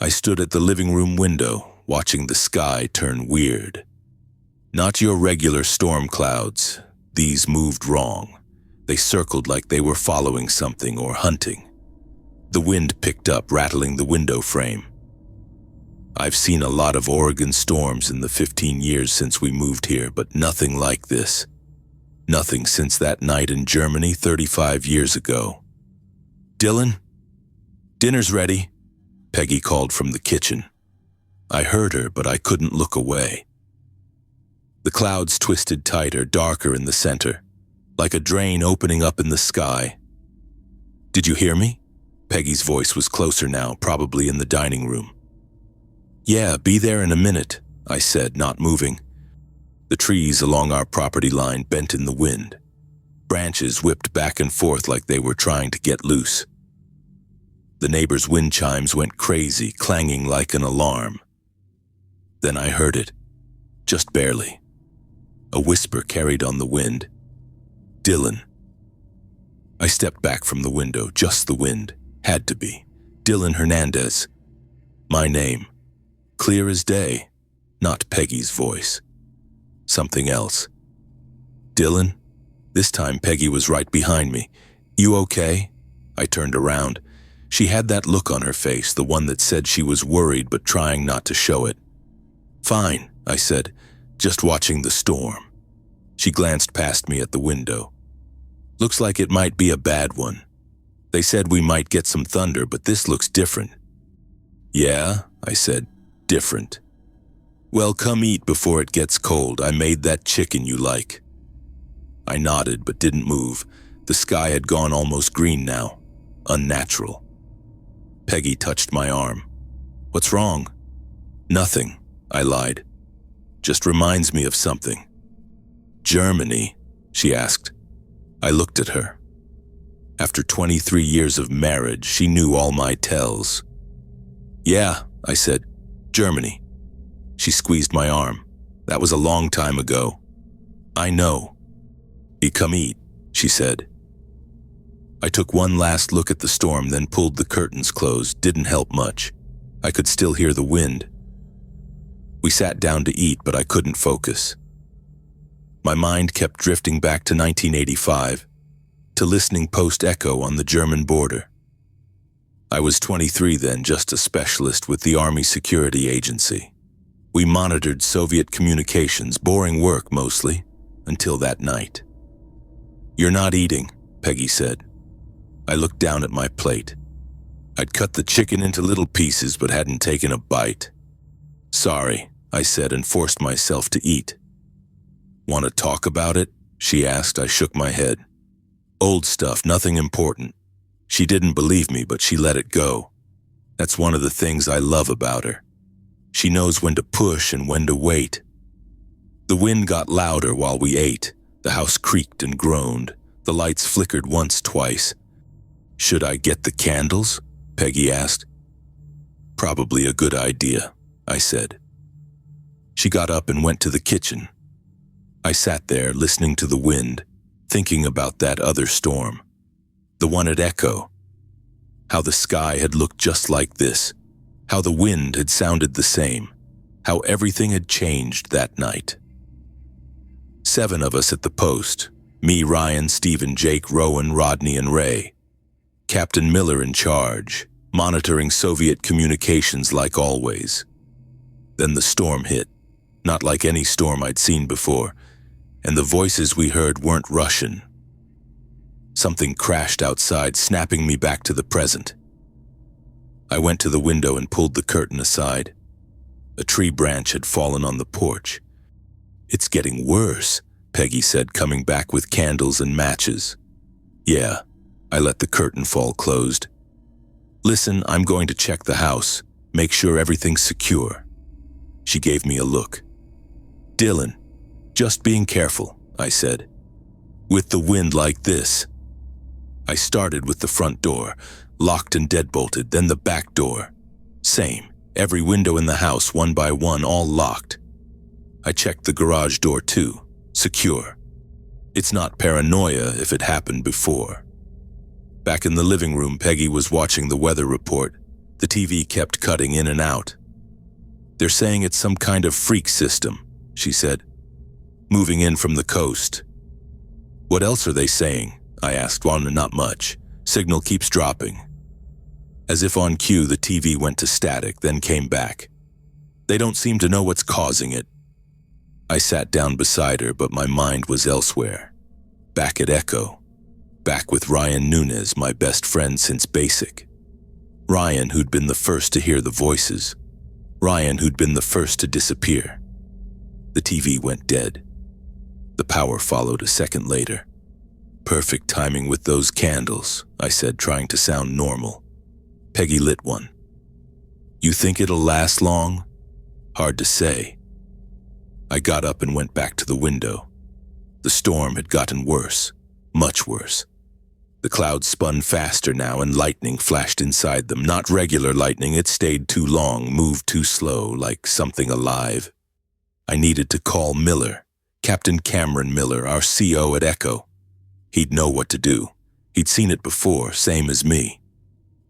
I stood at the living room window, watching the sky turn weird. Not your regular storm clouds. These moved wrong. They circled like they were following something or hunting. The wind picked up, rattling the window frame. I've seen a lot of Oregon storms in the 15 years since we moved here, but nothing like this. Nothing since that night in Germany 35 years ago. "Dylan? Dinner's ready," Peggy called from the kitchen. I heard her, but I couldn't look away. The clouds twisted tighter, darker in the center, like a drain opening up in the sky. "Did you hear me?" Peggy's voice was closer now, probably in the dining room. "Yeah, be there in a minute," I said, not moving. The trees along our property line bent in the wind. Branches whipped back and forth like they were trying to get loose. The neighbors' wind chimes went crazy, clanging like an alarm. Then I heard it, just barely. A whisper carried on the wind. "Dylan." I stepped back from the window, just the wind. Had to be. Dylan Hernandez. My name. Clear as day. Not Peggy's voice. Something else. "Dylan?" This time Peggy was right behind me. "You okay?" I turned around. She had that look on her face, the one that said she was worried but trying not to show it. "Fine," I said, "just watching the storm." She glanced past me at the window. "Looks like it might be a bad one. They said we might get some thunder, but this looks different." "Yeah," I said, "different." "Well, come eat before it gets cold. I made that chicken you like." I nodded but didn't move. The sky had gone almost green now. Unnatural. Peggy touched my arm. "What's wrong?" "Nothing," I lied. "Just reminds me of something." "Germany?" she asked. I looked at her. After 23 years of marriage, she knew all my tells. "Yeah," I said, "Germany." She squeezed my arm. "That was a long time ago." "I know." "You come eat," she said. I took one last look at the storm, then pulled the curtains closed. Didn't help much. I could still hear the wind. We sat down to eat, but I couldn't focus. My mind kept drifting back to 1985, to listening post-echo on the German border. I was 23 then, just a specialist with the Army Security Agency. We monitored Soviet communications, boring work mostly, until that night. "You're not eating," Peggy said. I looked down at my plate. I'd cut the chicken into little pieces but hadn't taken a bite. "Sorry," I said, and forced myself to eat. "Want to talk about it?" she asked. I shook my head. "Old stuff, nothing important." She didn't believe me, but she let it go. That's one of the things I love about her. She knows when to push and when to wait. The wind got louder while we ate. The house creaked and groaned. The lights flickered once, twice. "Should I get the candles?" Peggy asked. "Probably a good idea," I said. She got up and went to the kitchen. I sat there, listening to the wind, thinking about that other storm. The one at Echo. How the sky had looked just like this. How the wind had sounded the same. How everything had changed that night. 7 of us at the post. Me, Ryan, Stephen, Jake, Rowan, Rodney, and Ray. Captain Miller in charge, monitoring Soviet communications like always. Then the storm hit, not like any storm I'd seen before, and the voices we heard weren't Russian. Something crashed outside, snapping me back to the present. I went to the window and pulled the curtain aside. A tree branch had fallen on the porch. "It's getting worse," Peggy said, coming back with candles and matches. "Yeah." I let the curtain fall closed. "Listen, I'm going to check the house, make sure everything's secure." She gave me a look. "Dylan, just being careful," I said. "With the wind like this." I started with the front door, locked and deadbolted, then the back door. Same, every window in the house, one by one, all locked. I checked the garage door too, secure. It's not paranoia if it happened before. Back in the living room, Peggy was watching the weather report. The TV kept cutting in and out. "They're saying it's some kind of freak system," she said, "moving in from the coast." "What else are they saying?" I asked. "Well, not much. Signal keeps dropping." As if on cue, the TV went to static, then came back. "They don't seem to know what's causing it." I sat down beside her, but my mind was elsewhere. Back at Echo. Back with Ryan Nunez, my best friend since basic. Ryan, who'd been the first to hear the voices. Ryan, who'd been the first to disappear. The TV went dead. The power followed a second later. "Perfect timing with those candles," I said, trying to sound normal. Peggy lit one. "You think it'll last long?" "Hard to say." I got up and went back to the window. The storm had gotten worse, much worse. The clouds spun faster now and lightning flashed inside them. Not regular lightning, it stayed too long, moved too slow, like something alive. I needed to call Miller, Captain Cameron Miller, our CO at Echo. He'd know what to do. He'd seen it before, same as me.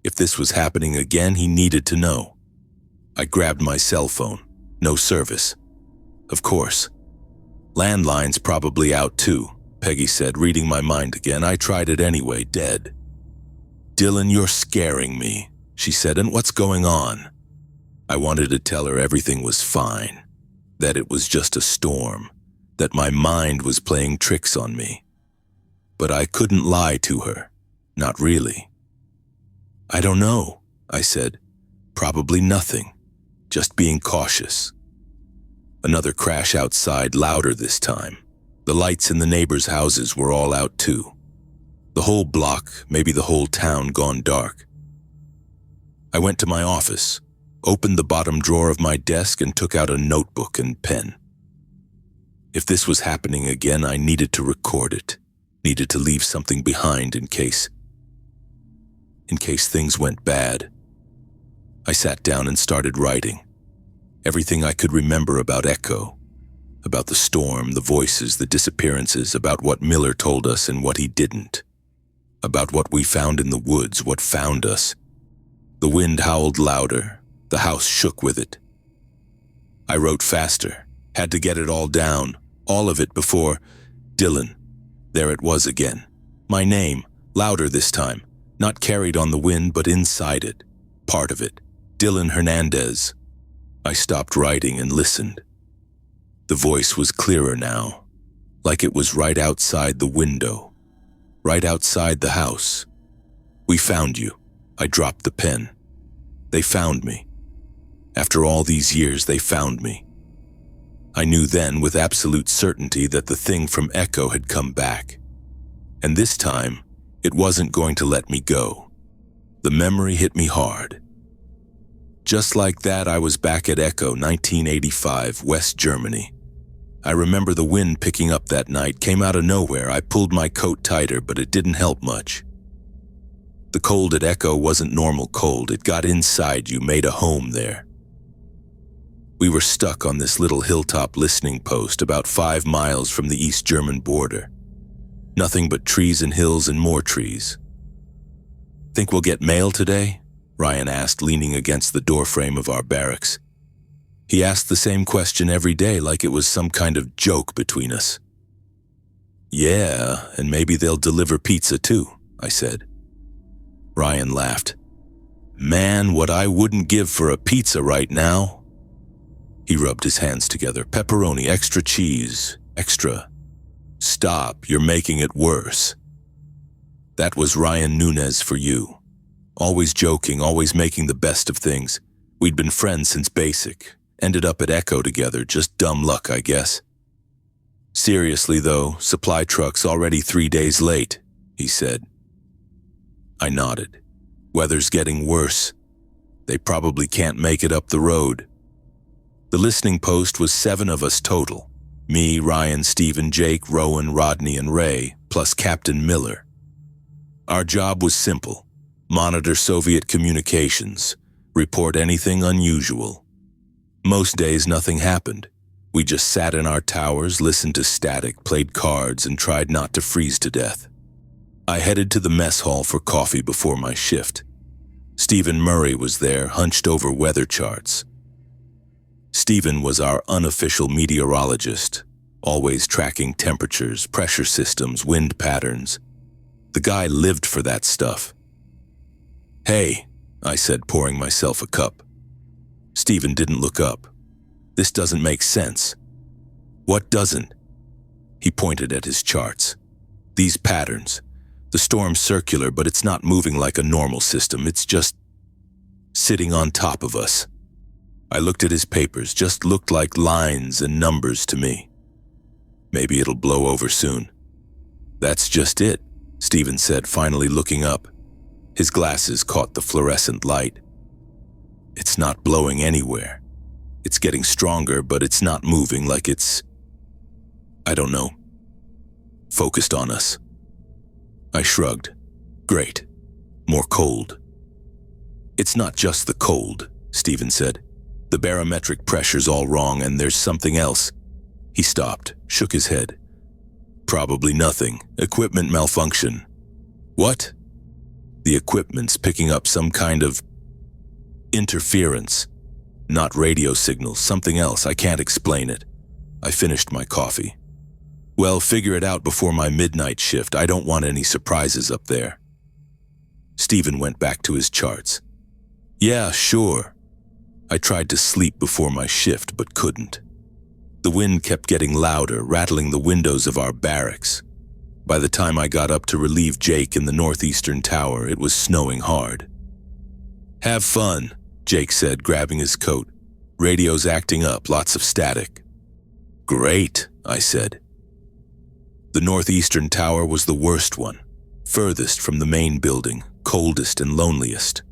If this was happening again, he needed to know. I grabbed my cell phone. No service. Of course. "Landline's probably out too," Peggy said, reading my mind again. "I tried it anyway, dead." "Dylan, you're scaring me," she said. "And what's going on?" I wanted to tell her everything was fine, that it was just a storm, that my mind was playing tricks on me. But I couldn't lie to her. Not really. "I don't know," I said. "Probably nothing. Just being cautious." Another crash outside, louder this time. The lights in the neighbors' houses were all out too. The whole block, maybe the whole town, gone dark. I went to my office, opened the bottom drawer of my desk and took out a notebook and pen. If this was happening again, I needed to record it, needed to leave something behind in case things went bad. I sat down and started writing. Everything I could remember about Echo, about the storm, the voices, the disappearances, about what Miller told us and what he didn't, about what we found in the woods, what found us. The wind howled louder, the house shook with it. I wrote faster, had to get it all down, all of it before Dylan. There it was again. My name, louder this time, not carried on the wind but inside it, part of it. Dylan Hernandez. I stopped writing and listened. The voice was clearer now, like it was right outside the window, right outside the house. "We found you." I dropped the pen. "They found me. After all these years, they found me." I knew then with absolute certainty that the thing from Echo had come back. And this time, it wasn't going to let me go. The memory hit me hard. Just like that, I was back at Echo, 1985, West Germany. I remember the wind picking up that night, came out of nowhere. I pulled my coat tighter, but it didn't help much. The cold at Echo wasn't normal cold. It got inside you, made a home there. We were stuck on this little hilltop listening post about 5 miles from the East German border. Nothing but trees and hills and more trees. "Think we'll get mail today?" Ryan asked, leaning against the doorframe of our barracks. He asked the same question every day, like it was some kind of joke between us. "Yeah, and maybe they'll deliver pizza too," I said. Ryan laughed. "Man, what I wouldn't give for a pizza right now." He rubbed his hands together. "Pepperoni, extra cheese, extra." "Stop, you're making it worse." That was Ryan Nunez for you. Always joking, always making the best of things. We'd been friends since basic. Ended up at Echo together, just dumb luck, I guess. "Seriously though, supply truck's already 3 days late," he said. I nodded. "Weather's getting worse. They probably can't make it up the road." The listening post was 7 of us total. Me, Ryan, Stephen, Jake, Rowan, Rodney, and Ray, plus Captain Miller. Our job was simple. Monitor Soviet communications. Report anything unusual. Most days nothing happened. We just sat in our towers, listened to static, played cards, and tried not to freeze to death. I headed to the mess hall for coffee before my shift. Stephen Murray was there, hunched over weather charts. Stephen was our unofficial meteorologist, always tracking temperatures, pressure systems, wind patterns. The guy lived for that stuff. "Hey," I said, pouring myself a cup. Stephen didn't look up. "This doesn't make sense." "What doesn't?" He pointed at his charts. "These patterns. The storm's circular, but it's not moving like a normal system. It's just sitting on top of us." I looked at his papers, just looked like lines and numbers to me. "Maybe it'll blow over soon." "That's just it," Stephen said, finally looking up. His glasses caught the fluorescent light. "It's not blowing anywhere. It's getting stronger, but it's not moving like it's, I don't know, focused on us." I shrugged. "Great. More cold." "It's not just the cold," Stephen said. "The barometric pressure's all wrong, and there's something else." He stopped, shook his head. "Probably nothing. Equipment malfunction." "What?" "The equipment's picking up some kind of interference. Not radio signals, something else. I can't explain it." I finished my coffee. "Well, figure it out before my midnight shift. I don't want any surprises up there." Stephen went back to his charts. "Yeah, sure." I tried to sleep before my shift, but couldn't. The wind kept getting louder, rattling the windows of our barracks. By the time I got up to relieve Jake in the northeastern tower, it was snowing hard. "Have fun," Jake said, grabbing his coat. "Radio's acting up, lots of static." "Great," I said. The northeastern tower was the worst one, furthest from the main building, coldest and loneliest.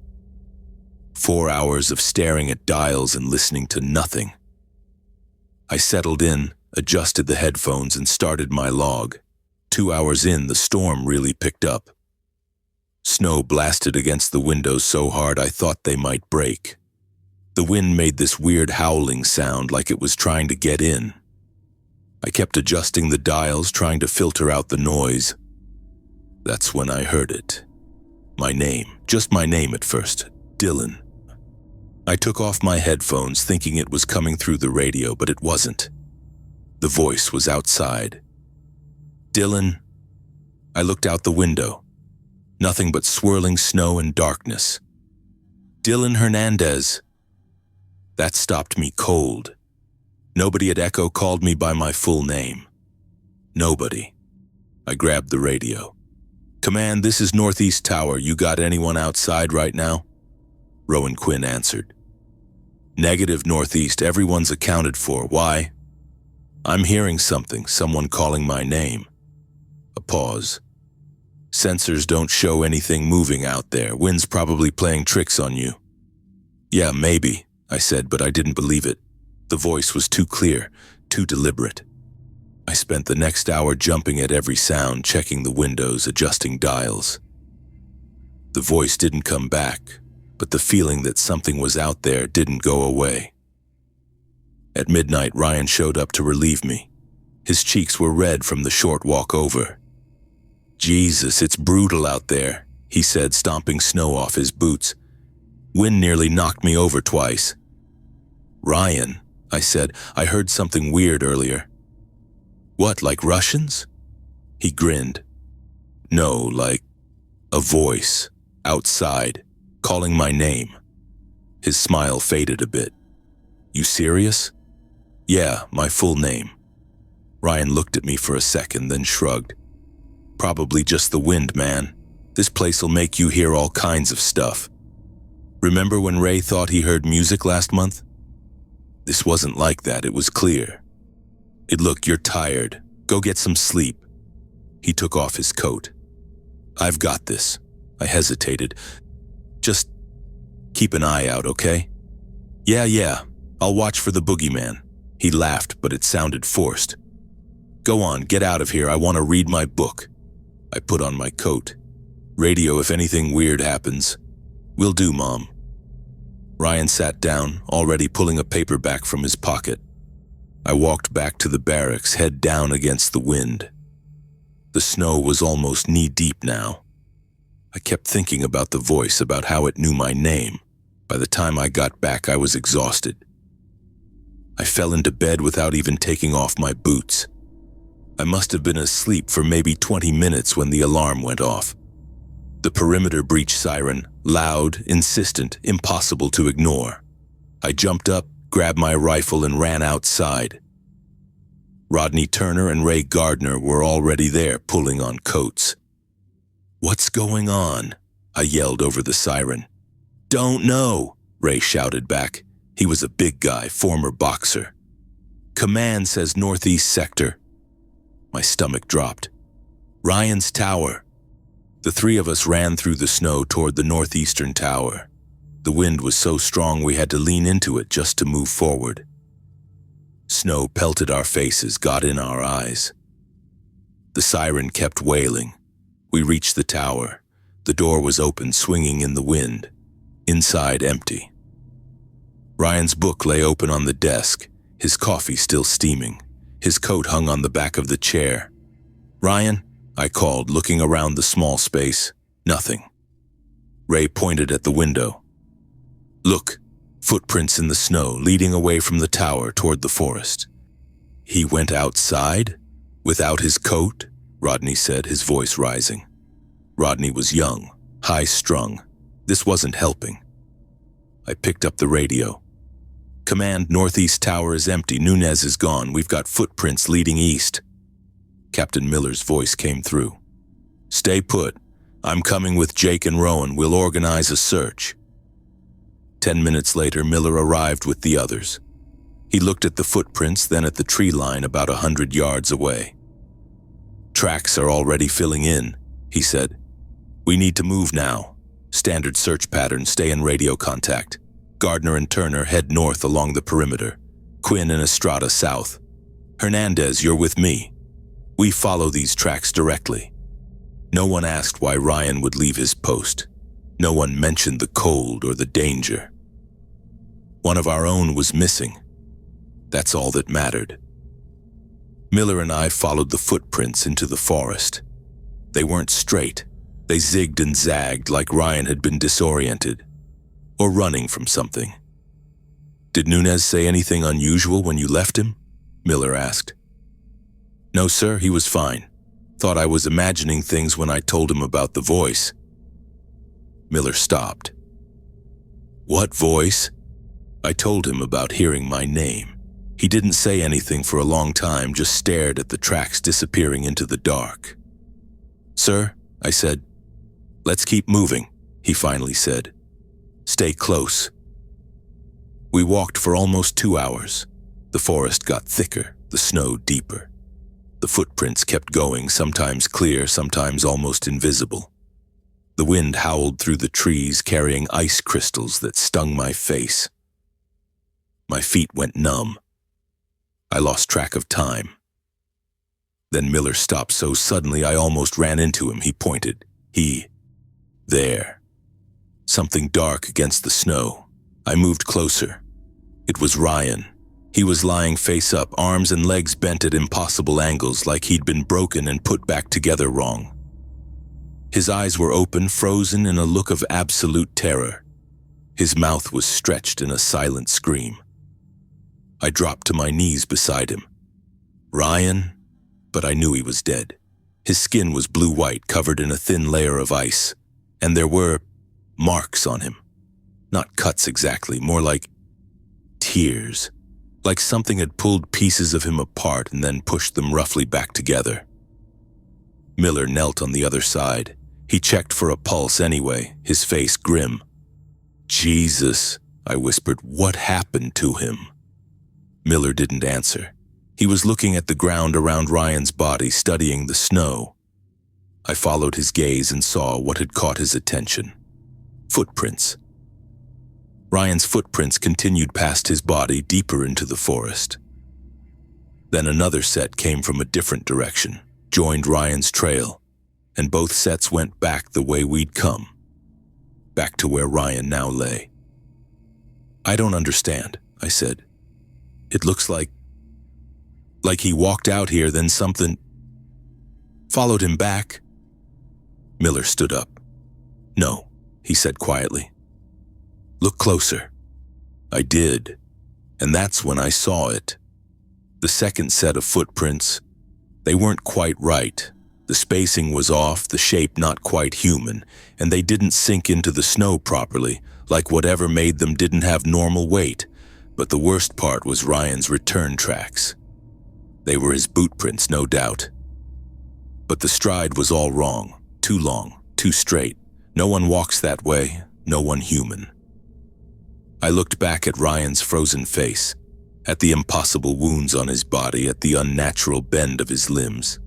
4 hours of staring at dials and listening to nothing. I settled in, adjusted the headphones, and started my log. 2 hours in, the storm really picked up. Snow blasted against the windows so hard I thought they might break. The wind made this weird howling sound like it was trying to get in. I kept adjusting the dials, trying to filter out the noise. That's when I heard it. My name, just my name at first, Dylan. I took off my headphones, thinking it was coming through the radio, but it wasn't. The voice was outside. "Dylan." I looked out the window. Nothing but swirling snow and darkness. "Dylan Hernandez." That stopped me cold. Nobody at Echo called me by my full name. Nobody. I grabbed the radio. "Command, this is Northeast Tower. You got anyone outside right now?" Rowan Quinn answered. "Negative, Northeast. Everyone's accounted for. Why?" "I'm hearing something, someone calling my name." A pause. "Sensors don't show anything moving out there. Wind's probably playing tricks on you." "Yeah, maybe," I said, but I didn't believe it. The voice was too clear, too deliberate. I spent the next hour jumping at every sound, checking the windows, adjusting dials. The voice didn't come back, but the feeling that something was out there didn't go away. At midnight, Ryan showed up to relieve me. His cheeks were red from the short walk over. "Jesus, it's brutal out there," he said, stomping snow off his boots. "Wind nearly knocked me over twice." "Ryan," I said, "I heard something weird earlier." "What, like Russians?" He grinned. "No, like a voice, outside, calling my name." His smile faded a bit. "You serious?" "Yeah, my full name." Ryan looked at me for a second, then shrugged. "Probably just the wind, man. This place'll make you hear all kinds of stuff. Remember when Ray thought he heard music last month? This wasn't like that, it was clear. Look, you're tired. Go get some sleep." He took off his coat. "I've got this." I hesitated. "Just keep an eye out, okay?" Yeah, I'll watch for the boogeyman." He laughed, but it sounded forced. "Go on, get out of here. I want to read my book." I put on my coat. "Radio if anything weird happens." "Will do, Mom." Ryan sat down, already pulling a paperback from his pocket. I walked back to the barracks, head down against the wind. The snow was almost knee-deep now. I kept thinking about the voice, about how it knew my name. By the time I got back, I was exhausted. I fell into bed without even taking off my boots. I must have been asleep for maybe 20 minutes when the alarm went off. The perimeter breach siren, loud, insistent, impossible to ignore. I jumped up, grabbed my rifle, and ran outside. Rodney Turner and Ray Gardner were already there, pulling on coats. "What's going on?" I yelled over the siren. "Don't know," Ray shouted back. He was a big guy, former boxer. "Command says northeast sector." My stomach dropped. "Ryan's tower." The three of us ran through the snow toward the northeastern tower. The wind was so strong we had to lean into it just to move forward. Snow pelted our faces, got in our eyes. The siren kept wailing. We reached the tower. The door was open, swinging in the wind. Inside, empty. Ryan's book lay open on the desk, his coffee still steaming. His coat hung on the back of the chair. "Ryan?" I called, looking around the small space. Nothing. Ray pointed at the window. "Look, footprints in the snow leading away from the tower toward the forest." "He went outside? Without his coat?" Rodney said, his voice rising. Rodney was young, high-strung. This wasn't helping. I picked up the radio. "Command, northeast tower is empty. Nunez is gone. We've got footprints leading east." Captain Miller's voice came through. "Stay put. I'm coming with Jake and Rowan. We'll organize a search." 10 minutes later, Miller arrived with the others. He looked at the footprints, then at the tree line about 100 yards away. "Tracks are already filling in," he said. "We need to move now. Standard search pattern, stay in radio contact. Gardner and Turner head north along the perimeter. Quinn and Estrada south. Hernandez, you're with me. We follow these tracks directly." No one asked why Ryan would leave his post. No one mentioned the cold or the danger. One of our own was missing. That's all that mattered. Miller and I followed the footprints into the forest. They weren't straight. They zigged and zagged like Ryan had been disoriented or running from something. "Did Nunez say anything unusual when you left him?" Miller asked. "No, sir, he was fine. Thought I was imagining things when I told him about the voice." Miller stopped. "What voice?" I told him about hearing my name. He didn't say anything for a long time, just stared at the tracks disappearing into the dark. "Sir," I said. "Let's keep moving," he finally said. "Stay close." We walked for almost 2 hours. The forest got thicker, the snow deeper. The footprints kept going, sometimes clear, sometimes almost invisible. The wind howled through the trees, carrying ice crystals that stung my face. My feet went numb. I lost track of time. Then Miller stopped so suddenly I almost ran into him. He pointed. There. Something dark against the snow. I moved closer. It was Ryan. He was lying face up, arms and legs bent at impossible angles, like he'd been broken and put back together wrong. His eyes were open, frozen in a look of absolute terror. His mouth was stretched in a silent scream. I dropped to my knees beside him. "Ryan?" But I knew he was dead. His skin was blue-white, covered in a thin layer of ice, and there were marks on him. Not cuts exactly, more like tears. Like something had pulled pieces of him apart and then pushed them roughly back together. Miller knelt on the other side. He checked for a pulse anyway, his face grim. "Jesus," I whispered, "what happened to him?" Miller didn't answer. He was looking at the ground around Ryan's body, studying the snow. I followed his gaze and saw what had caught his attention. Footprints. Ryan's footprints continued past his body, deeper into the forest. Then another set came from a different direction, joined Ryan's trail, and both sets went back the way we'd come, back to where Ryan now lay. "I don't understand," I said. "It looks like he walked out here, then something followed him back." Miller stood up. "No," he said quietly. "Look closer." I did, and that's when I saw it. The second set of footprints, they weren't quite right. The spacing was off, the shape not quite human, and they didn't sink into the snow properly, like whatever made them didn't have normal weight. But the worst part was Ryan's return tracks. They were his boot prints, no doubt. But the stride was all wrong, too long, too straight. No one walks that way, no one human. I looked back at Ryan's frozen face, at the impossible wounds on his body, at the unnatural bend of his limbs.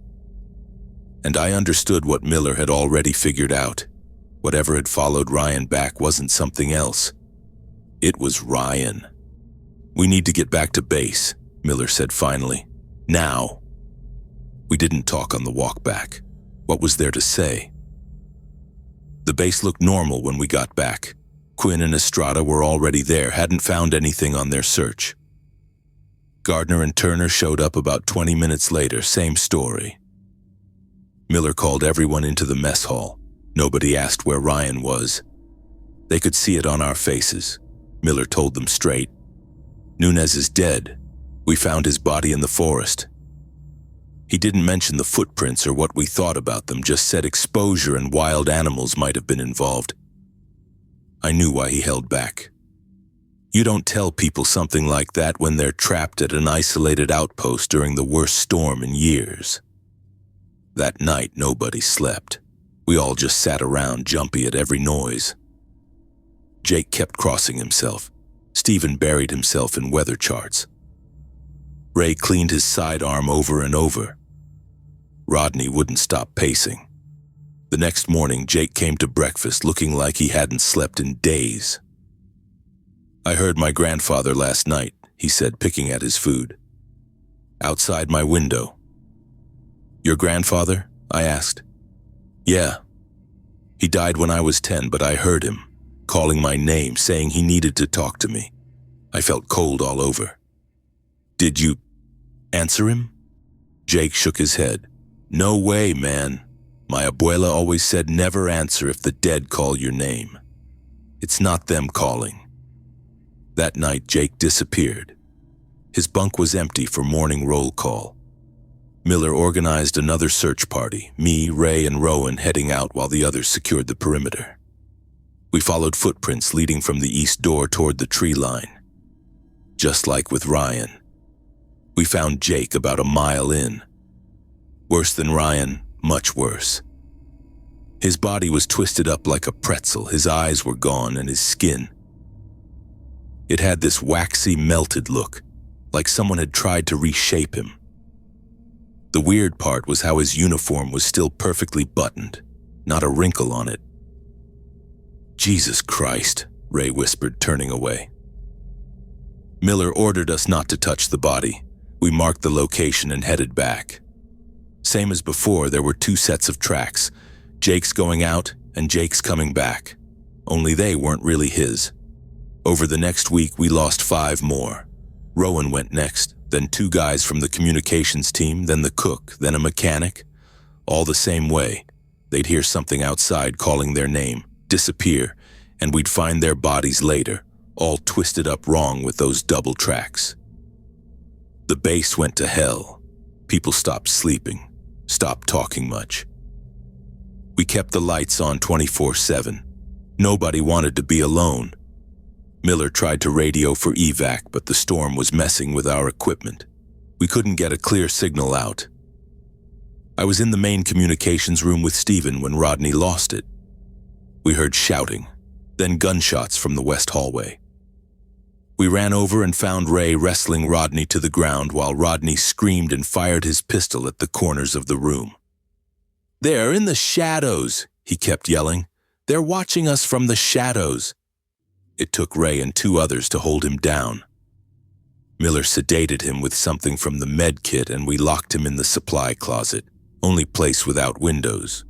And I understood what Miller had already figured out. Whatever had followed Ryan back wasn't something else. It was Ryan. "We need to get back to base," Miller said finally. "Now." We didn't talk on the walk back. What was there to say? The base looked normal when we got back. Quinn and Estrada were already there, hadn't found anything on their search. Gardner and Turner showed up about 20 minutes later, same story. Miller called everyone into the mess hall. Nobody asked where Ryan was. They could see it on our faces. Miller told them straight. "Nunez is dead. We found his body in the forest." He didn't mention the footprints or what we thought about them, just said exposure and wild animals might have been involved. I knew why he held back. You don't tell people something like that when they're trapped at an isolated outpost during the worst storm in years. That night, nobody slept. We all just sat around, jumpy at every noise. Jake kept crossing himself. Stephen buried himself in weather charts. Ray cleaned his sidearm over and over. Rodney wouldn't stop pacing. The next morning, Jake came to breakfast looking like he hadn't slept in days. "I heard my grandfather last night," he said, picking at his food. "Outside my window." "Your grandfather?" I asked. "Yeah. He died when I was 10, but I heard him, calling my name, saying he needed to talk to me. I felt cold all over." "Did you answer him?" Jake shook his head. "No way, man. My abuela always said never answer if the dead call your name. It's not them calling." That night, Jake disappeared. His bunk was empty for morning roll call. Miller organized another search party, me, Ray, and Rowan heading out while the others secured the perimeter. We followed footprints leading from the east door toward the tree line. Just like with Ryan. We found Jake about a mile in. Worse than Ryan, much worse. His body was twisted up like a pretzel, his eyes were gone, and his skin. It had this waxy, melted look, like someone had tried to reshape him. The weird part was how his uniform was still perfectly buttoned, not a wrinkle on it. "Jesus Christ," Ray whispered, turning away. Miller ordered us not to touch the body. We marked the location and headed back. Same as before, there were 2 sets of tracks, Jake's going out and Jake's coming back. Only they weren't really his. Over the next week, we lost 5 more. Rowan went next, then 2 guys from the communications team, then the cook, then a mechanic. All the same way. They'd hear something outside calling their name, disappear, and we'd find their bodies later, all twisted up wrong with those double tracks. The base went to hell. People stopped sleeping, stopped talking much. We kept the lights on 24/7. Nobody wanted to be alone. Miller tried to radio for evac, but the storm was messing with our equipment. We couldn't get a clear signal out. I was in the main communications room with Stephen when Rodney lost it. We heard shouting, then gunshots from the west hallway. We ran over and found Ray wrestling Rodney to the ground while Rodney screamed and fired his pistol at the corners of the room. "They're in the shadows," he kept yelling. "They're watching us from the shadows." It took Ray and 2 others to hold him down. Miller sedated him with something from the med kit and we locked him in the supply closet, only place without windows.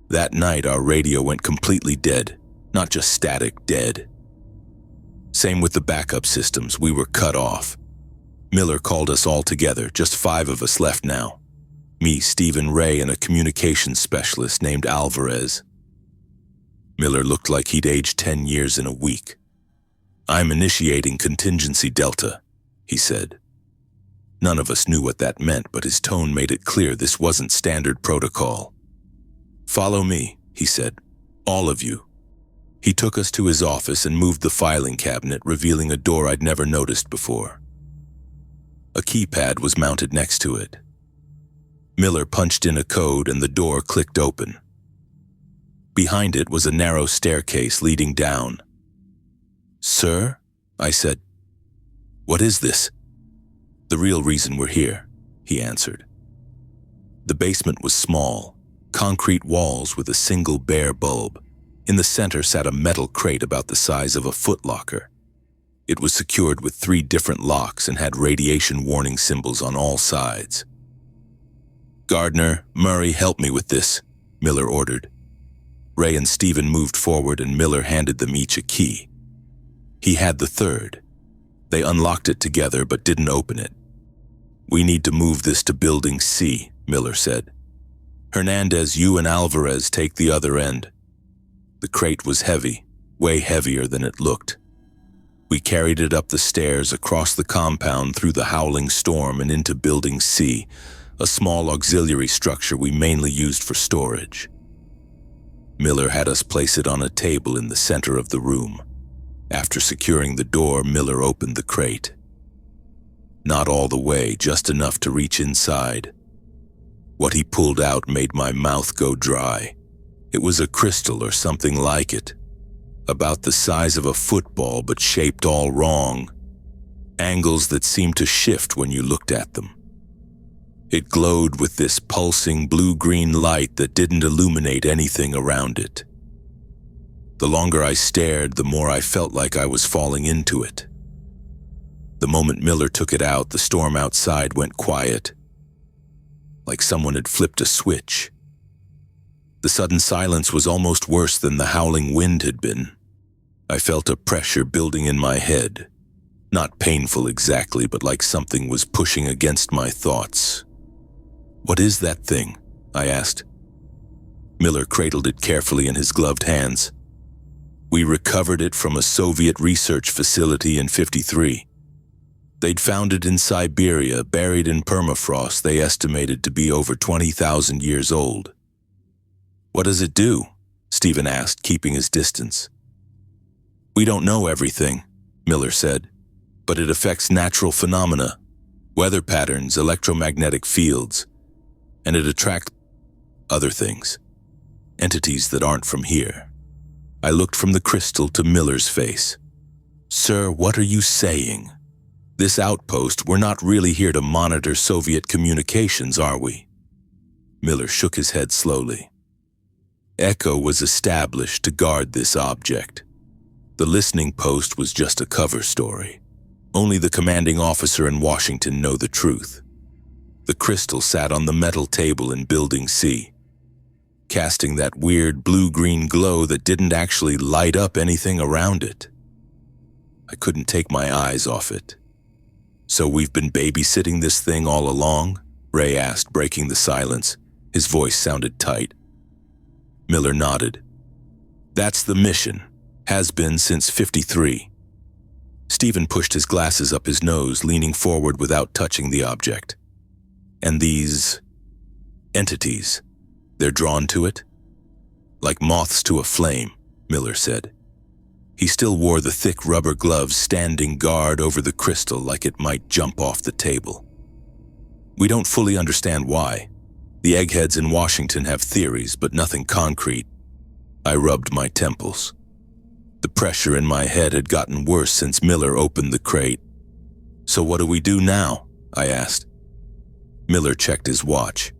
That night our radio went completely dead, not just static, dead. Same with the backup systems, we were cut off. Miller called us all together, just 5 of us left now. Me, Stephen, Ray, and a communications specialist named Alvarez. Miller looked like he'd aged 10 years in a week. "I'm initiating contingency Delta," he said. None of us knew what that meant, but his tone made it clear this wasn't standard protocol. "Follow me," he said. "All of you." He took us to his office and moved the filing cabinet, revealing a door I'd never noticed before. A keypad was mounted next to it. Miller punched in a code and the door clicked open. Behind it was a narrow staircase leading down. "Sir?" I said. "What is this?" "The real reason we're here," he answered. The basement was small, concrete walls with a single bare bulb. In the center sat a metal crate about the size of a footlocker. It was secured with 3 different locks and had radiation warning symbols on all sides. "Gardner, Murray, help me with this," Miller ordered. Ray and Stephen moved forward and Miller handed them each a key. He had the third. They unlocked it together but didn't open it. "We need to move this to Building C," Miller said. "Hernandez, you and Alvarez take the other end." The crate was heavy, way heavier than it looked. We carried it up the stairs, across the compound, through the howling storm and into Building C, a small auxiliary structure we mainly used for storage. Miller had us place it on a table in the center of the room. After securing the door, Miller opened the crate. Not all the way, just enough to reach inside. What he pulled out made my mouth go dry. It was a crystal or something like it, about the size of a football but shaped all wrong, angles that seemed to shift when you looked at them. It glowed with this pulsing blue-green light that didn't illuminate anything around it. The longer I stared, the more I felt like I was falling into it. The moment Miller took it out, the storm outside went quiet, like someone had flipped a switch. The sudden silence was almost worse than the howling wind had been. I felt a pressure building in my head. Not painful exactly, but like something was pushing against my thoughts. "What is that thing?" I asked. Miller cradled it carefully in his gloved hands. "We recovered it from a Soviet research facility in '53. They'd found it in Siberia, buried in permafrost they estimated to be over 20,000 years old." "What does it do?" Stephen asked, keeping his distance. "We don't know everything," Miller said, "but it affects natural phenomena, weather patterns, electromagnetic fields, and it attracts other things, entities that aren't from here." I looked from the crystal to Miller's face. "Sir, what are you saying? This outpost, we're not really here to monitor Soviet communications, are we?" Miller shook his head slowly. Echo was established to guard this object. The listening post was just a cover story. Only the commanding officer in Washington know the truth. The crystal sat on the metal table in Building C, casting that weird blue-green glow that didn't actually light up anything around it. I couldn't take my eyes off it. "So we've been babysitting this thing all along?" Ray asked, breaking the silence. His voice sounded tight. Miller nodded. "That's the mission. Has been since '53. Stephen pushed his glasses up his nose, leaning forward without touching the object. "And these entities, they're drawn to it?" "Like moths to a flame," Miller said. He still wore the thick rubber gloves, standing guard over the crystal like it might jump off the table. "We don't fully understand why. The eggheads in Washington have theories, but nothing concrete." I rubbed my temples. The pressure in my head had gotten worse since Miller opened the crate. "So what do we do now?" I asked. Miller checked his watch.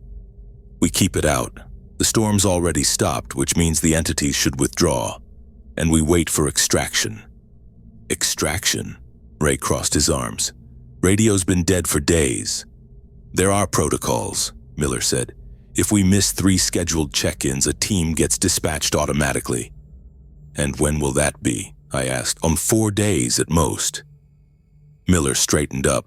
"We keep it out. The storm's already stopped, which means the entities should withdraw. And we wait for extraction." "Extraction?" Ray crossed his arms. "Radio's been dead for days." "There are protocols," Miller said. "If we miss 3 scheduled check-ins, a team gets dispatched automatically." "And when will that be?" I asked. 4 days at most." Miller straightened up.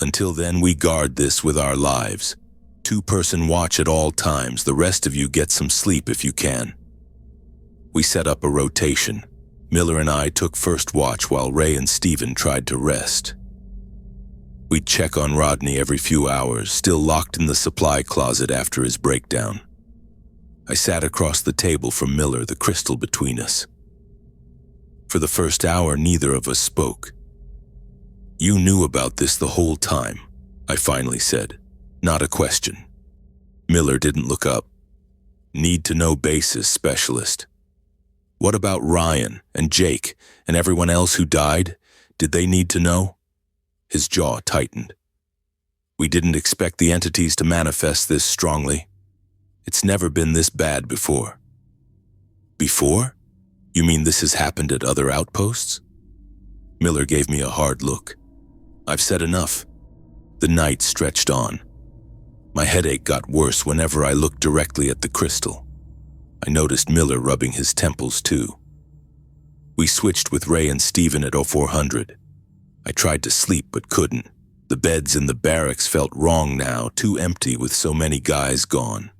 "Until then, we guard this with our lives. 2-person watch at all times. The rest of you get some sleep if you can." We set up a rotation. Miller and I took first watch while Ray and Steven tried to rest. We'd check on Rodney every few hours, still locked in the supply closet after his breakdown. I sat across the table from Miller, the crystal between us. For the first hour, neither of us spoke. "You knew about this the whole time," I finally said. Not a question. Miller didn't look up. Need-to-know basis specialist. "What about Ryan and Jake and everyone else who died? Did they need to know?" His jaw tightened. "We didn't expect the entities to manifest this strongly. It's never been this bad before." "Before? You mean this has happened at other outposts?" Miller gave me a hard look. "I've said enough." The night stretched on. My headache got worse whenever I looked directly at the crystal. I noticed Miller rubbing his temples too. We switched with Ray and Steven at 0400. I tried to sleep but couldn't. The beds in the barracks felt wrong now, too empty with so many guys gone.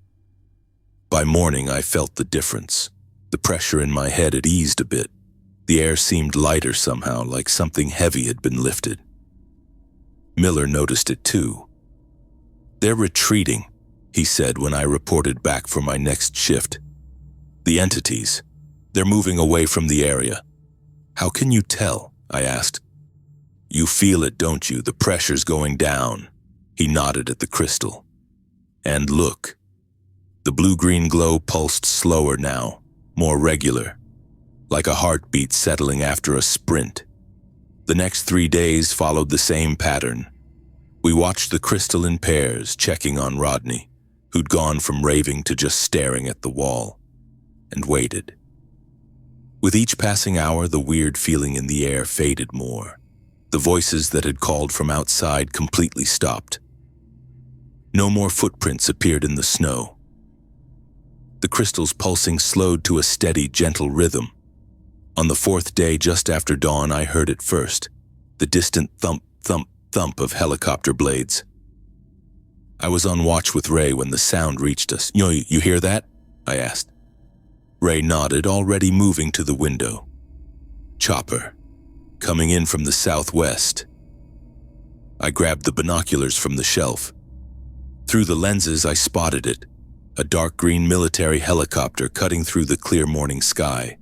By morning, I felt the difference. The pressure in my head had eased a bit. The air seemed lighter somehow, like something heavy had been lifted. Miller noticed it too. "They're retreating," he said when I reported back for my next shift. "The entities. They're moving away from the area." "How can you tell?" I asked. "You feel it, don't you? The pressure's going down." He nodded at the crystal. "And look." The blue-green glow pulsed slower now, more regular, like a heartbeat settling after a sprint. The next 3 days followed the same pattern. We watched the crystal in pairs, checking on Rodney, who'd gone from raving to just staring at the wall, and waited. With each passing hour, the weird feeling in the air faded more. The voices that had called from outside completely stopped. No more footprints appeared in the snow. The crystal's pulsing slowed to a steady, gentle rhythm. On the 4th day, just after dawn, I heard it first, the distant thump, thump, thump of helicopter blades. I was on watch with Ray when the sound reached us. You hear that?" I asked. Ray nodded, already moving to the window. "Chopper, coming in from the southwest." I grabbed the binoculars from the shelf. Through the lenses, I spotted it, a dark green military helicopter cutting through the clear morning sky.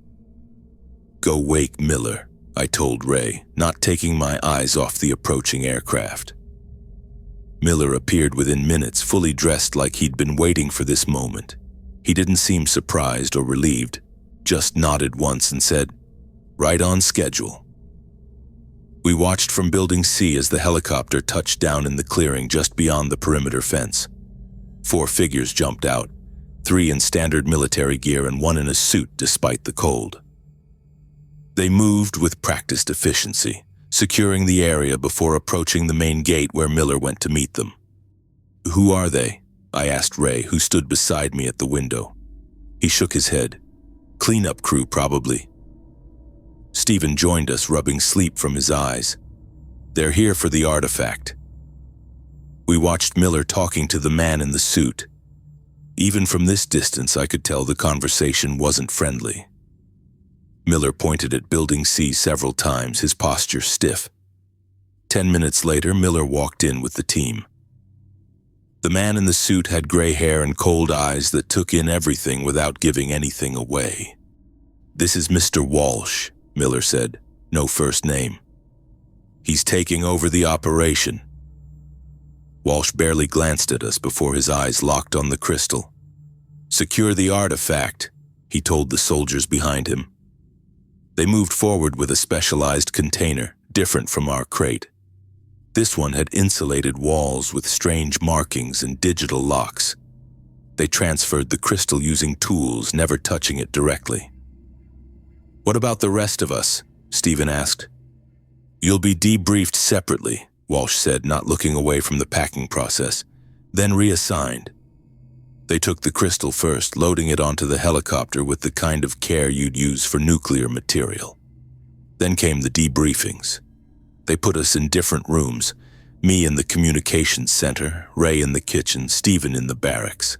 "Go wake Miller," I told Ray, not taking my eyes off the approaching aircraft. Miller appeared within minutes, fully dressed like he'd been waiting for this moment. He didn't seem surprised or relieved, just nodded once and said, "Right on schedule." We watched from Building C as the helicopter touched down in the clearing just beyond the perimeter fence. 4 figures jumped out, 3 in standard military gear and 1 in a suit despite the cold. They moved with practiced efficiency, securing the area before approaching the main gate where Miller went to meet them. "Who are they?" I asked Ray, who stood beside me at the window. He shook his head. "Cleanup crew, probably." Steven joined us, rubbing sleep from his eyes. "They're here for the artifact." We watched Miller talking to the man in the suit. Even from this distance, I could tell the conversation wasn't friendly. Miller pointed at Building C several times, his posture stiff. 10 minutes later, Miller walked in with the team. The man in the suit had gray hair and cold eyes that took in everything without giving anything away. "This is Mr. Walsh," Miller said, no first name. "He's taking over the operation." Walsh barely glanced at us before his eyes locked on the crystal. "Secure the artifact," he told the soldiers behind him. They moved forward with a specialized container, different from our crate. This one had insulated walls with strange markings and digital locks. They transferred the crystal using tools, never touching it directly. "What about the rest of us?" Steven asked. "You'll be debriefed separately," Walsh said, not looking away from the packing process, "then reassigned." They took the crystal first, loading it onto the helicopter with the kind of care you'd use for nuclear material. Then came the debriefings. They put us in different rooms, me in the communications center, Ray in the kitchen, Steven in the barracks.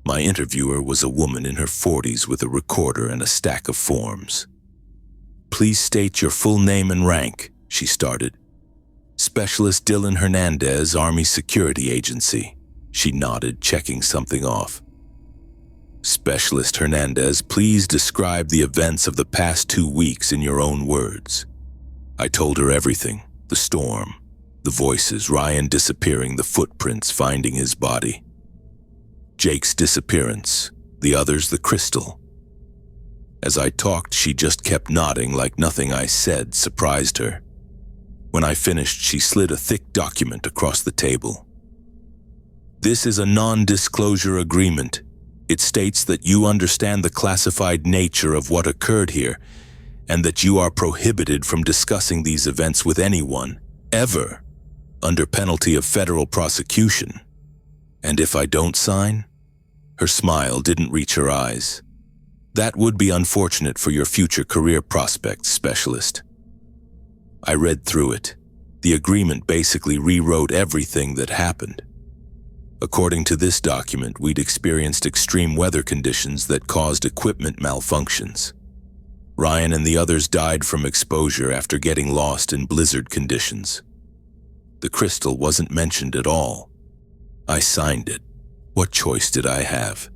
My interviewer was a woman in her 40s with a recorder and a stack of forms. "Please state your full name and rank," she started. "Specialist Dylan Hernandez, Army Security Agency." She nodded, checking something off. "Specialist Hernandez, please describe the events of the past 2 weeks in your own words." I told her everything: the storm, the voices, Ryan disappearing, the footprints finding his body, Jake's disappearance, the others, the crystal. As I talked, she just kept nodding like nothing I said surprised her. When I finished, she slid a thick document across the table. "This is a non-disclosure agreement. It states that you understand the classified nature of what occurred here, and that you are prohibited from discussing these events with anyone, ever, under penalty of federal prosecution. And if I don't sign?" Her smile didn't reach her eyes. "That would be unfortunate for your future career prospects, Specialist." I read through it. The agreement basically rewrote everything that happened. According to this document, we'd experienced extreme weather conditions that caused equipment malfunctions. Ryan and the others died from exposure after getting lost in blizzard conditions. The crystal wasn't mentioned at all. I signed it. What choice did I have?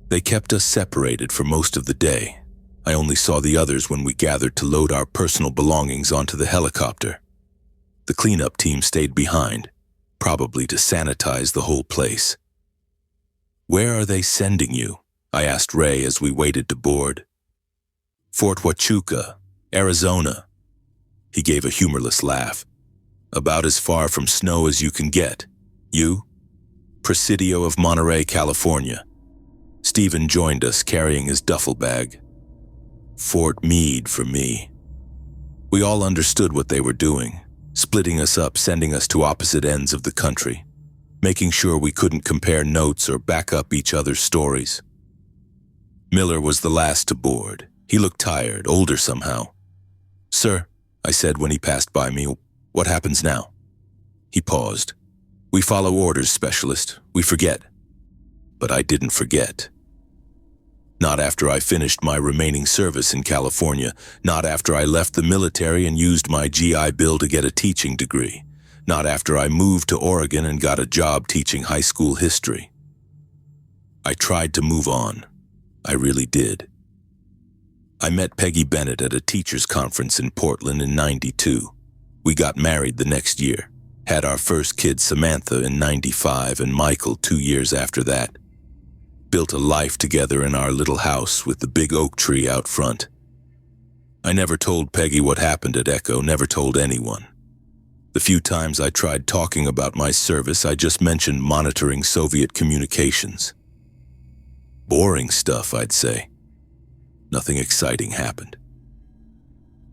They kept us separated for most of the day. I only saw the others when we gathered to load our personal belongings onto the helicopter. The cleanup team stayed behind, probably to sanitize the whole place. "Where are they sending you?" I asked Ray as we waited to board. "Fort Huachuca, Arizona." He gave a humorless laugh. "About as far from snow as you can get. You?" "Presidio of Monterey, California." Stephen joined us, carrying his duffel bag. "Fort Meade for me." We all understood what they were doing, splitting us up, sending us to opposite ends of the country, making sure we couldn't compare notes or back up each other's stories. Miller was the last to board. He looked tired, older somehow. "Sir," I said when he passed by me, "what happens now?" He paused. "We follow orders, Specialist. We forget." But I didn't forget. Not after I finished my remaining service in California. Not after I left the military and used my GI Bill to get a teaching degree. Not after I moved to Oregon and got a job teaching high school history. I tried to move on. I really did. I met Peggy Bennett at a teachers' conference in Portland in '92. We got married the next year. Had our first kid, Samantha, in '95 and Michael 2 years after that. Built a life together in our little house with the big oak tree out front. I never told Peggy what happened at Echo, never told anyone. The few times I tried talking about my service, I just mentioned monitoring Soviet communications. Boring stuff, I'd say. Nothing exciting happened.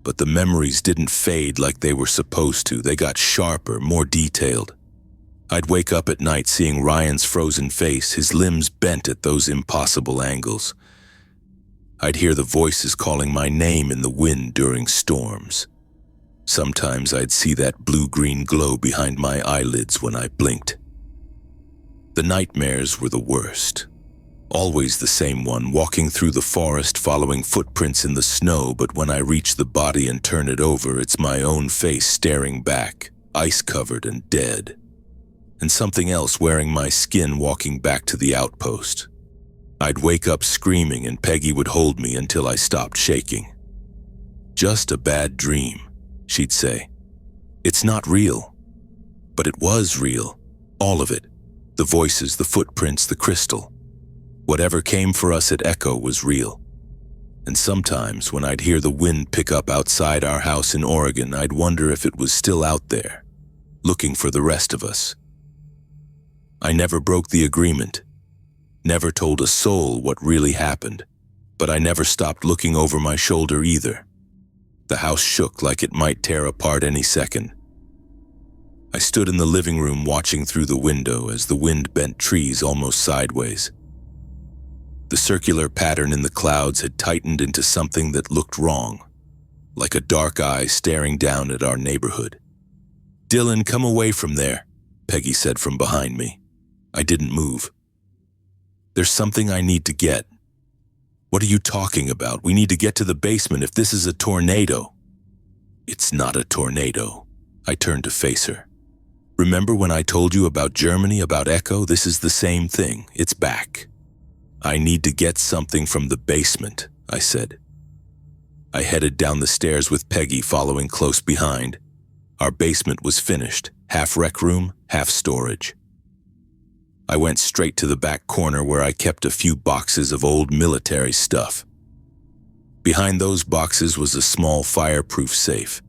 But the memories didn't fade like they were supposed to. They got sharper, more detailed. I'd wake up at night seeing Ryan's frozen face, his limbs bent at those impossible angles. I'd hear the voices calling my name in the wind during storms. Sometimes I'd see that blue-green glow behind my eyelids when I blinked. The nightmares were the worst. Always the same one, walking through the forest, following footprints in the snow, but when I reach the body and turn it over, it's my own face staring back, ice-covered and dead. And something else wearing my skin walking back to the outpost. I'd wake up screaming and Peggy would hold me until I stopped shaking. "Just a bad dream," she'd say. "It's not real." But it was real. All of it. The voices, the footprints, the crystal. Whatever came for us at Echo was real. And sometimes when I'd hear the wind pick up outside our house in Oregon, I'd wonder if it was still out there, looking for the rest of us. I never broke the agreement, never told a soul what really happened, but I never stopped looking over my shoulder either. The house shook like it might tear apart any second. I stood in the living room watching through the window as the wind bent trees almost sideways. The circular pattern in the clouds had tightened into something that looked wrong, like a dark eye staring down at our neighborhood. "Dylan, come away from there," Peggy said from behind me. I didn't move. There's something I need to get. What are you talking about? We need to get to the basement if this is a tornado. It's not a tornado. I turned to face her. Remember when I told you about Germany, about Echo? This is the same thing. It's back. I need to get something from the basement, I said. I headed down the stairs with Peggy following close behind. Our basement was finished, half rec room, half storage. I went straight to the back corner where I kept a few boxes of old military stuff. Behind those boxes was a small fireproof safe.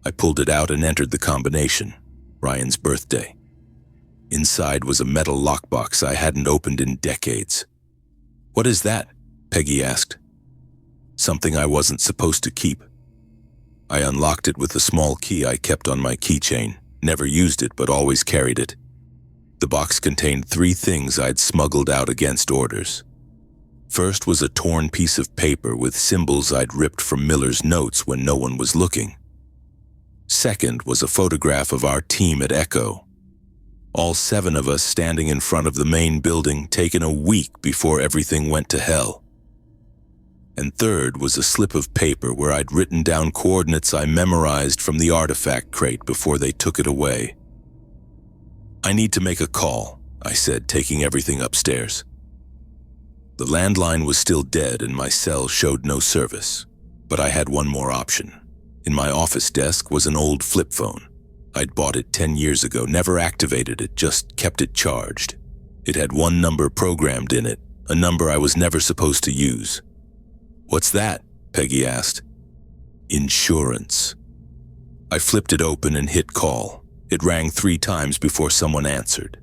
I pulled it out and entered the combination, Ryan's birthday. Inside was a metal lockbox I hadn't opened in decades. "What is that?" Peggy asked. "Something I wasn't supposed to keep." I unlocked it with a small key I kept on my keychain. Never used it, but always carried it. The box contained 3 things I'd smuggled out against orders. First was a torn piece of paper with symbols I'd ripped from Miller's notes when no one was looking. Second was a photograph of our team at Echo. All 7 of us standing in front of the main building, taken a week before everything went to hell. And third was a slip of paper where I'd written down coordinates I memorized from the artifact crate before they took it away. "I need to make a call," I said, taking everything upstairs. The landline was still dead and my cell showed no service, but I had one more option. In my office desk was an old flip phone. I'd bought it 10 years ago, never activated it, just kept it charged. It had one number programmed in it, a number I was never supposed to use. "What's that?" Peggy asked. "Insurance." I flipped it open and hit call. It rang 3 times before someone answered.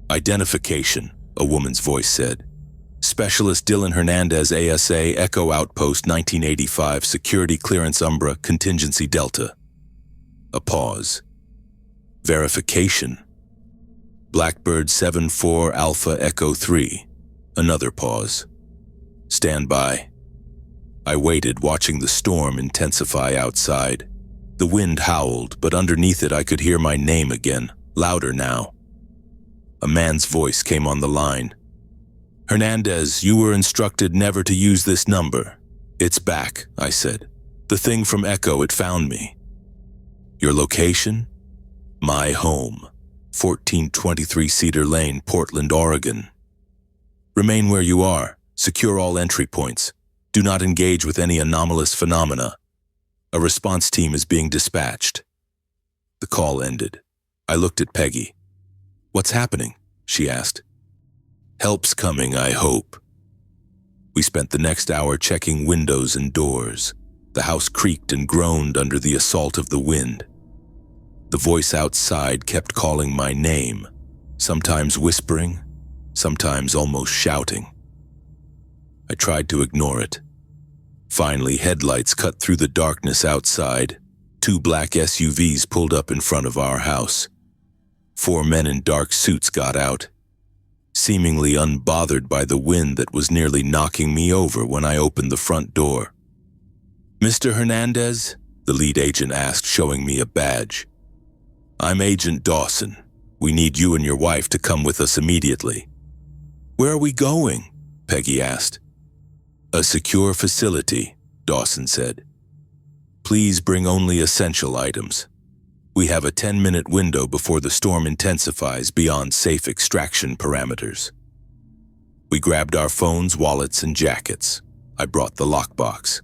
"Identification," a woman's voice said. "Specialist Dylan Hernandez, ASA, Echo Outpost, 1985, Security Clearance Umbra, Contingency Delta." A pause. "Verification." "Blackbird 74 Alpha Echo 3. Another pause. "Stand by." I waited, watching the storm intensify outside. The wind howled, but underneath it I could hear my name again, louder now. A man's voice came on the line. "Hernandez, you were instructed never to use this number." "It's back," I said. "The thing from Echo, it found me." "Your location?" "My home, 1423 Cedar Lane, Portland, Oregon." "Remain where you are. Secure all entry points. Do not engage with any anomalous phenomena. A response team is being dispatched." The call ended. I looked at Peggy. "What's happening?" she asked. "Help's coming, I hope." We spent the next hour checking windows and doors. The house creaked and groaned under the assault of the wind. The voice outside kept calling my name, sometimes whispering, sometimes almost shouting. I tried to ignore it. Finally, headlights cut through the darkness outside. 2 black SUVs pulled up in front of our house. 4 men in dark suits got out, seemingly unbothered by the wind that was nearly knocking me over when I opened the front door. "Mr. Hernandez?" the lead agent asked, showing me a badge. "I'm Agent Dawson. We need you and your wife to come with us immediately." "Where are we going?" Peggy asked. "A secure facility," Dawson said. "Please bring only essential items. We have a 10-minute window before the storm intensifies beyond safe extraction parameters." We grabbed our phones, wallets, and jackets. I brought the lockbox.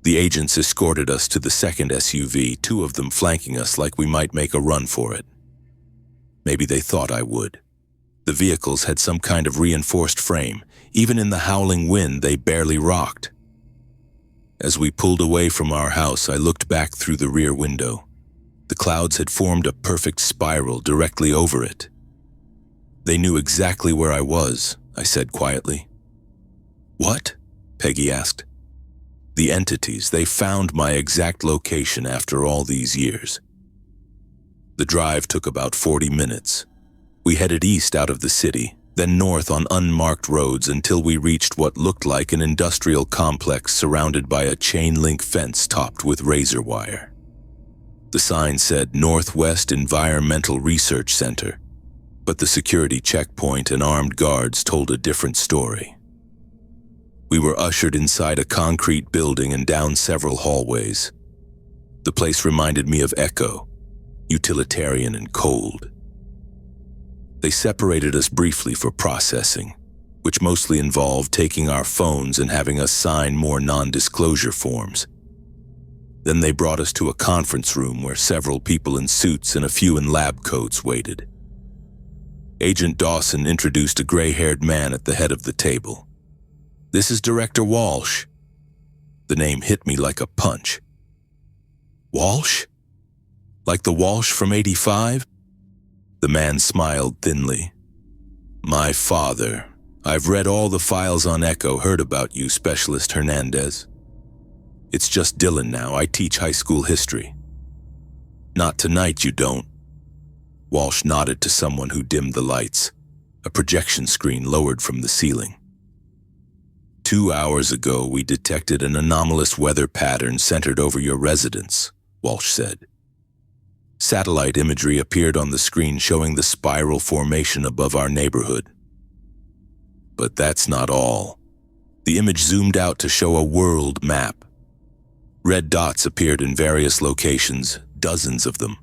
The agents escorted us to the second SUV, 2 of them flanking us like we might make a run for it. Maybe they thought I would. The vehicles had some kind of reinforced frame. Even in the howling wind, they barely rocked. As we pulled away from our house, I looked back through the rear window. The clouds had formed a perfect spiral directly over it. "They knew exactly where I was," I said quietly. "What?" Peggy asked. "The entities, they found my exact location after all these years." The drive took about 40 minutes. We headed east out of the city, then north on unmarked roads until we reached what looked like an industrial complex surrounded by a chain-link fence topped with razor wire. The sign said Northwest Environmental Research Center. But the security checkpoint and armed guards told a different story. We were ushered inside a concrete building and down several hallways. The place reminded me of Echo, utilitarian and cold. They separated us briefly for processing, which mostly involved taking our phones and having us sign more non-disclosure forms. Then they brought us to a conference room where several people in suits and a few in lab coats waited. Agent Dawson introduced a gray-haired man at the head of the table. "This is Director Walsh." The name hit me like a punch. Walsh? Like the Walsh from '85? The man smiled thinly. "My father. I've read all the files on Echo, heard about you, Specialist Hernandez. It's just Dylan now. I teach high school history." "Not tonight, you don't." Walsh nodded to someone who dimmed the lights, a projection screen lowered from the ceiling. 2 hours ago, we detected an anomalous weather pattern centered over your residence, Walsh said. Satellite imagery appeared on the screen showing the spiral formation above our neighborhood. But that's not all. The image zoomed out to show a world map. Red dots appeared in various locations, dozens of them.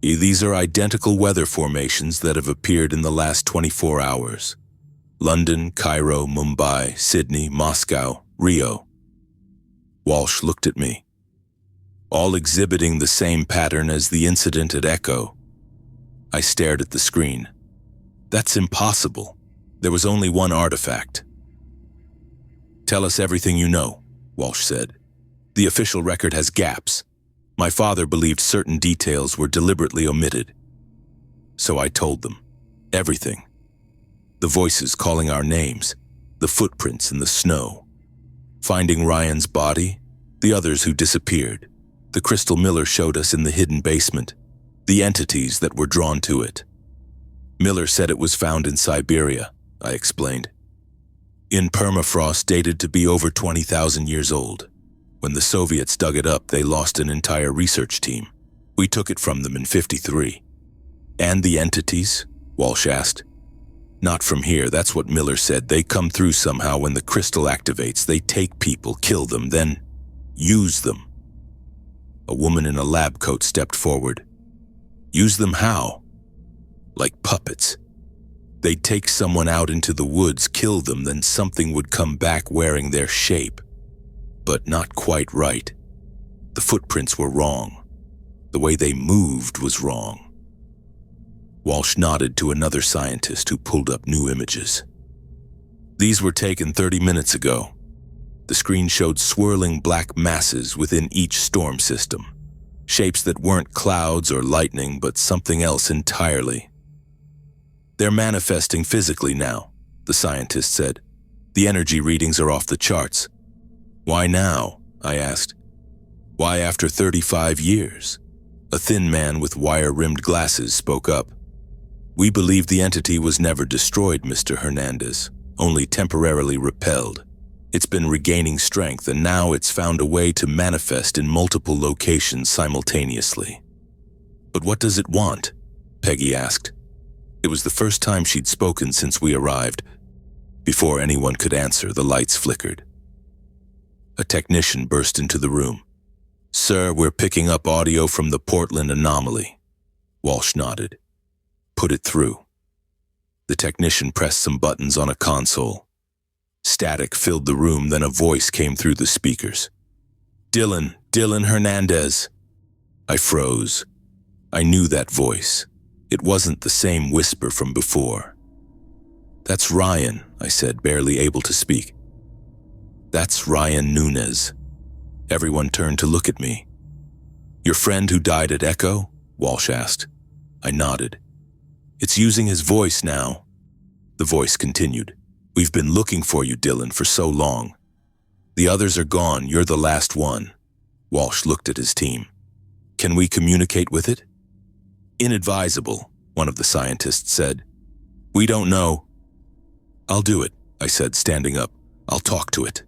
These are identical weather formations that have appeared in the last 24 hours. London, Cairo, Mumbai, Sydney, Moscow, Rio. Walsh looked at me. All exhibiting the same pattern as the incident at Echo. I stared at the screen. That's impossible. There was only one artifact. "Tell us everything you know," Walsh said. "The official record has gaps. My father believed certain details were deliberately omitted." So I told them. Everything. The voices calling our names, the footprints in the snow, finding Ryan's body, the others who disappeared, the crystal Miller showed us in the hidden basement, the entities that were drawn to it. "Miller said it was found in Siberia," I explained. "In permafrost dated to be over 20,000 years old. When the Soviets dug it up, they lost an entire research team. We took it from them in '53. "And the entities?" Walsh asked. "Not from here, that's what Miller said. They come through somehow when the crystal activates. They take people, kill them, then use them." A woman in a lab coat stepped forward. "Use them how?" "Like puppets. They'd take someone out into the woods, kill them, then something would come back wearing their shape. But not quite right. The footprints were wrong. The way they moved was wrong." Walsh nodded to another scientist who pulled up new images. "These were taken 30 minutes ago." The screen showed swirling black masses within each storm system, shapes that weren't clouds or lightning, but something else entirely. "They're manifesting physically now," the scientist said. "The energy readings are off the charts." "Why now?" I asked. "Why after 35 years? A thin man with wire-rimmed glasses spoke up. "We believe the entity was never destroyed, Mr. Hernandez, only temporarily repelled. It's been regaining strength, and now it's found a way to manifest in multiple locations simultaneously." "But what does it want?" Peggy asked. It was the first time she'd spoken since we arrived. Before anyone could answer, the lights flickered. A technician burst into the room. "Sir, we're picking up audio from the Portland anomaly." Walsh nodded. "Put it through." The technician pressed some buttons on a console. Static filled the room, then a voice came through the speakers. Dylan Hernandez." I froze. I knew that voice. It wasn't the same whisper from before. "That's Ryan," I said, barely able to speak. "That's Ryan Nunez." Everyone turned to look at me. "Your friend who died at Echo?" Walsh asked. I nodded. "It's using his voice now." The voice continued. "We've been looking for you, Dylan, for so long. The others are gone, you're the last one." Walsh looked at his team. "Can we communicate with it?" "Inadvisable," one of the scientists said. "We don't know." "I'll do it," I said, standing up. "I'll talk to it."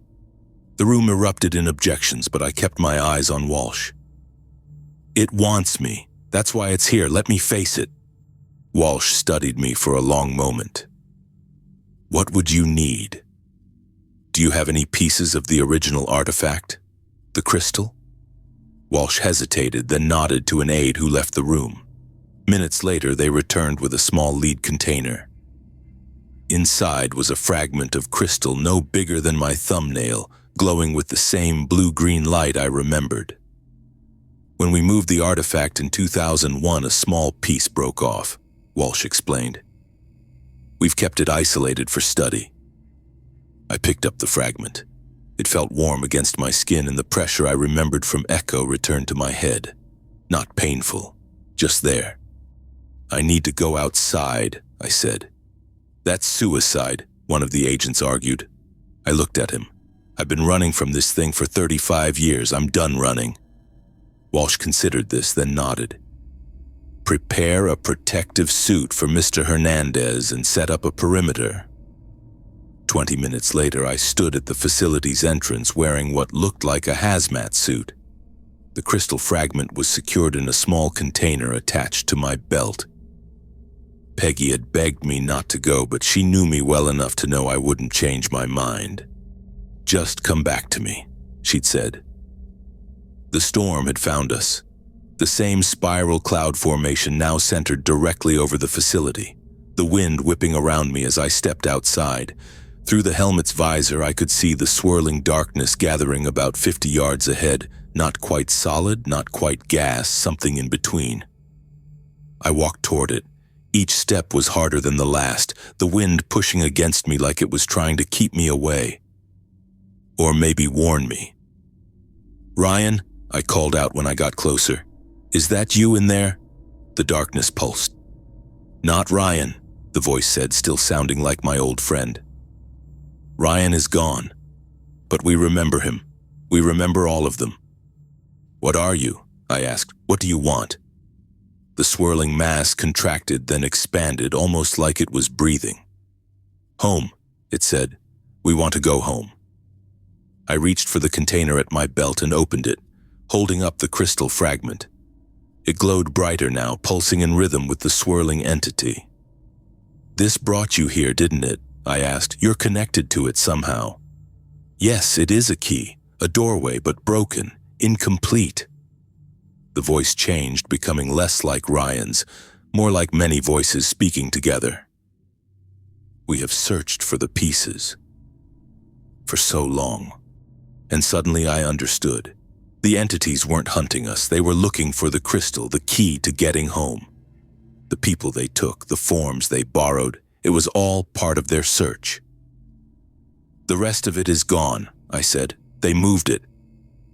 The room erupted in objections, but I kept my eyes on Walsh. "It wants me. That's why it's here. Let me face it." Walsh studied me for a long moment. What would you need? Do you have any pieces of the original artifact? The crystal? Walsh hesitated, then nodded to an aide who left the room. Minutes later, they returned with a small lead container. Inside was a fragment of crystal no bigger than my thumbnail, glowing with the same blue-green light I remembered. When we moved the artifact in 2001, a small piece broke off, Walsh explained. We've kept it isolated for study. I picked up the fragment. It felt warm against my skin, and the pressure I remembered from Echo returned to my head. Not painful, just there. I need to go outside, I said. That's suicide, one of the agents argued. I looked at him. I've been running from this thing for 35 years. I'm done running. Walsh considered this, then nodded. Prepare a protective suit for Mr. Hernandez and set up a perimeter. 20 minutes later, I stood at the facility's entrance wearing what looked like a hazmat suit. The crystal fragment was secured in a small container attached to my belt. Peggy had begged me not to go, but she knew me well enough to know I wouldn't change my mind. Just come back to me, she'd said. The storm had found us. The same spiral cloud formation now centered directly over the facility, the wind whipping around me as I stepped outside. Through the helmet's visor, I could see the swirling darkness gathering about 50 yards ahead, not quite solid, not quite gas, something in between. I walked toward it. Each step was harder than the last, the wind pushing against me like it was trying to keep me away. Or maybe warn me. Ryan, I called out when I got closer. Is that you in there? The darkness pulsed. Not Ryan, the voice said, still sounding like my old friend. Ryan is gone, but we remember him. We remember all of them. What are you? I asked. What do you want? The swirling mass contracted, then expanded, almost like it was breathing. Home, it said. We want to go home. I reached for the container at my belt and opened it, holding up the crystal fragment. It glowed brighter now, pulsing in rhythm with the swirling entity. This brought you here, didn't it? I asked. You're connected to it somehow. Yes, it is a key, a doorway, but broken, incomplete. The voice changed, becoming less like Ryan's, more like many voices speaking together. We have searched for the pieces. For so long. And suddenly I understood. The entities weren't hunting us. They were looking for the crystal, the key to getting home. The people they took, the forms they borrowed, it was all part of their search. The rest of it is gone, I said. They moved it.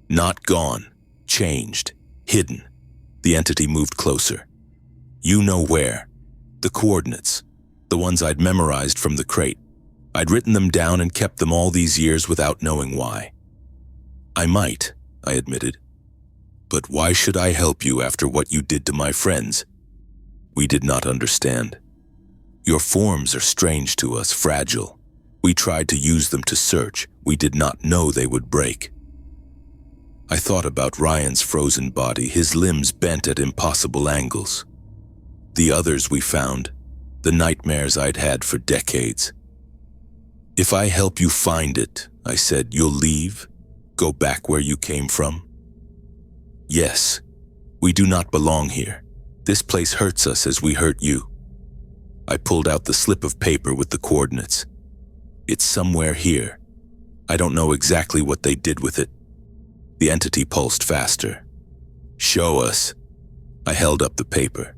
Not gone. Changed. Hidden. The entity moved closer. You know where. The coordinates. The ones I'd memorized from the crate. I'd written them down and kept them all these years without knowing why. I might, I admitted. But why should I help you after what you did to my friends? We did not understand. Your forms are strange to us, fragile. We tried to use them to search. We did not know they would break. I thought about Ryan's frozen body, his limbs bent at impossible angles. The others we found, the nightmares I'd had for decades. If I help you find it, I said, you'll leave? Go back where you came from? Yes, we do not belong here. This place hurts us as we hurt you. I pulled out the slip of paper with the coordinates. It's somewhere here. I don't know exactly what they did with it. The entity pulsed faster. Show us. I held up the paper.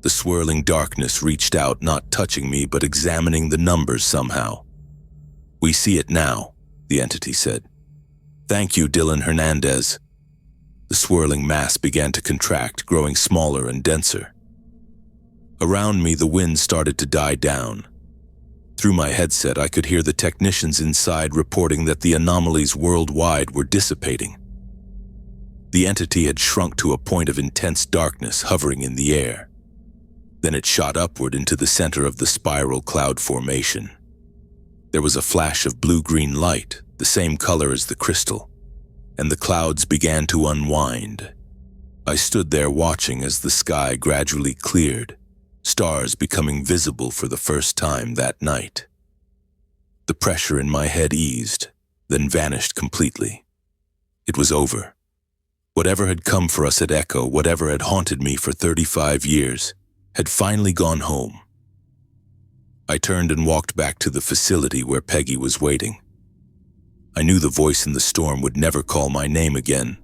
The swirling darkness reached out, not touching me, but examining the numbers somehow. We see it now, the entity said. Thank you, Dylan Hernandez. The swirling mass began to contract, growing smaller and denser. Around me, the wind started to die down. Through my headset, I could hear the technicians inside reporting that the anomalies worldwide were dissipating. The entity had shrunk to a point of intense darkness hovering in the air. Then it shot upward into the center of the spiral cloud formation. There was a flash of blue-green light, the same color as the crystal, and the clouds began to unwind. I stood there watching as the sky gradually cleared, stars becoming visible for the first time that night. The pressure in my head eased, then vanished completely. It was over. Whatever had come for us at Echo, whatever had haunted me for 35 years, had finally gone home. I turned and walked back to the facility where Peggy was waiting. I knew the voice in the storm would never call my name again,